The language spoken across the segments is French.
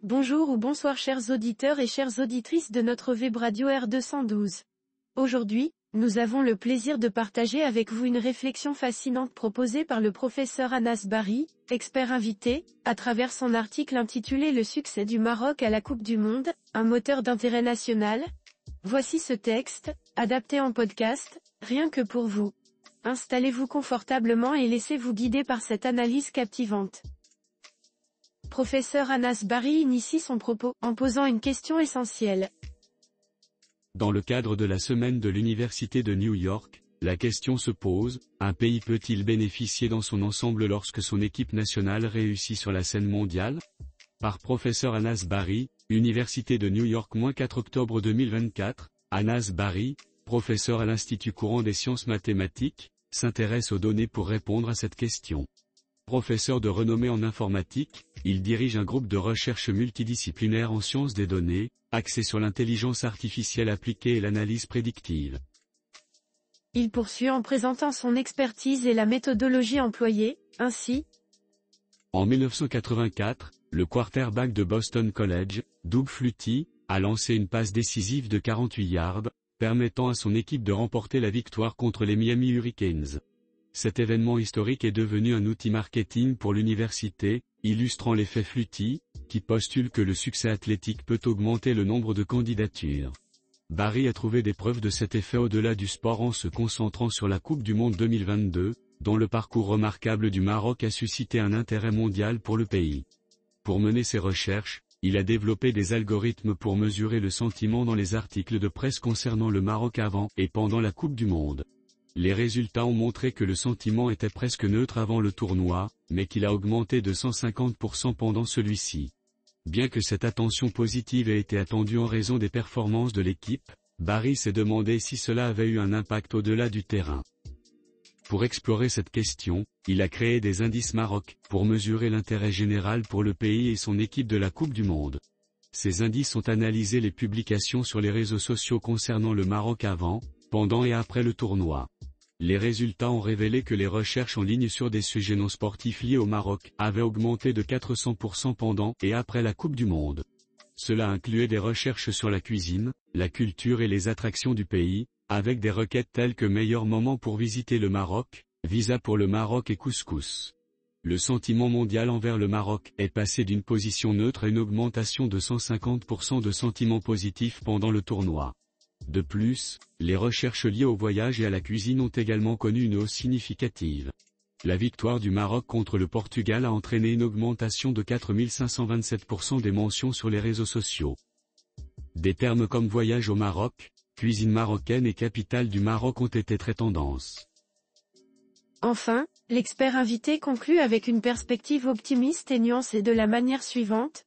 Bonjour ou bonsoir chers auditeurs et chères auditrices de notre web radio R212. Aujourd'hui, nous avons le plaisir de partager avec vous une réflexion fascinante proposée par le professeur Anas Bari, expert invité, à travers son article intitulé Le succès du Maroc à la Coupe du Monde, un moteur d'intérêt national. Voici ce texte, adapté en podcast, rien que pour vous. Installez-vous confortablement et laissez-vous guider par cette analyse captivante. Professeur Anas Bari initie son propos en posant une question essentielle. Dans le cadre de la semaine de l'Université de New York, la question se pose, un pays peut-il bénéficier dans son ensemble lorsque son équipe nationale réussit sur la scène mondiale? Par professeur Anas Bari, Université de New York, 4 octobre 2024, Anas Bari, professeur à l'Institut courant des sciences mathématiques, s'intéresse aux données pour répondre à cette question. Professeur de renommée en informatique, il dirige un groupe de recherche multidisciplinaire en sciences des données, axé sur l'intelligence artificielle appliquée et l'analyse prédictive. Il poursuit en présentant son expertise et la méthodologie employée, ainsi. En 1984, le quarterback de Boston College, Doug Flutie, a lancé une passe décisive de 48 yards, permettant à son équipe de remporter la victoire contre les Miami Hurricanes. Cet événement historique est devenu un outil marketing pour l'université, illustrant l'effet Flutie, qui postule que le succès athlétique peut augmenter le nombre de candidatures. Bari a trouvé des preuves de cet effet au-delà du sport en se concentrant sur la Coupe du Monde 2022, dont le parcours remarquable du Maroc a suscité un intérêt mondial pour le pays. Pour mener ses recherches, il a développé des algorithmes pour mesurer le sentiment dans les articles de presse concernant le Maroc avant et pendant la Coupe du Monde. Les résultats ont montré que le sentiment était presque neutre avant le tournoi, mais qu'il a augmenté de 150% pendant celui-ci. Bien que cette attention positive ait été attendue en raison des performances de l'équipe, Bari s'est demandé si cela avait eu un impact au-delà du terrain. Pour explorer cette question, il a créé des indices Maroc, pour mesurer l'intérêt général pour le pays et son équipe de la Coupe du Monde. Ces indices ont analysé les publications sur les réseaux sociaux concernant le Maroc avant, pendant et après le tournoi. Les résultats ont révélé que les recherches en ligne sur des sujets non sportifs liés au Maroc avaient augmenté de 400% pendant et après la Coupe du Monde. Cela incluait des recherches sur la cuisine, la culture et les attractions du pays, avec des requêtes telles que meilleur moment pour visiter le Maroc, visa pour le Maroc et couscous. Le sentiment mondial envers le Maroc est passé d'une position neutre à une augmentation de 150% de sentiments positifs pendant le tournoi. De plus, les recherches liées au voyage et à la cuisine ont également connu une hausse significative. La victoire du Maroc contre le Portugal a entraîné une augmentation de 4527% des mentions sur les réseaux sociaux. Des termes comme voyage au Maroc, cuisine marocaine et capitale du Maroc ont été très tendance. Enfin, l'expert invité conclut avec une perspective optimiste et nuancée de la manière suivante.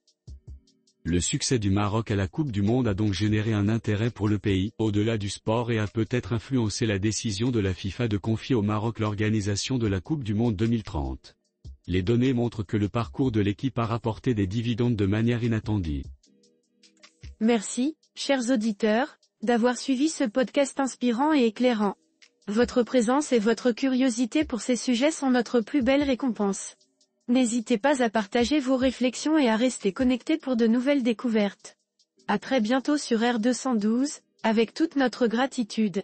Le succès du Maroc à la Coupe du Monde a donc généré un intérêt pour le pays, au-delà du sport, et a peut-être influencé la décision de la FIFA de confier au Maroc l'organisation de la Coupe du Monde 2030. Les données montrent que le parcours de l'équipe a rapporté des dividendes de manière inattendue. Merci, chers auditeurs, d'avoir suivi ce podcast inspirant et éclairant. Votre présence et votre curiosité pour ces sujets sont notre plus belle récompense. N'hésitez pas à partager vos réflexions et à rester connectés pour de nouvelles découvertes. À très bientôt sur R212, avec toute notre gratitude.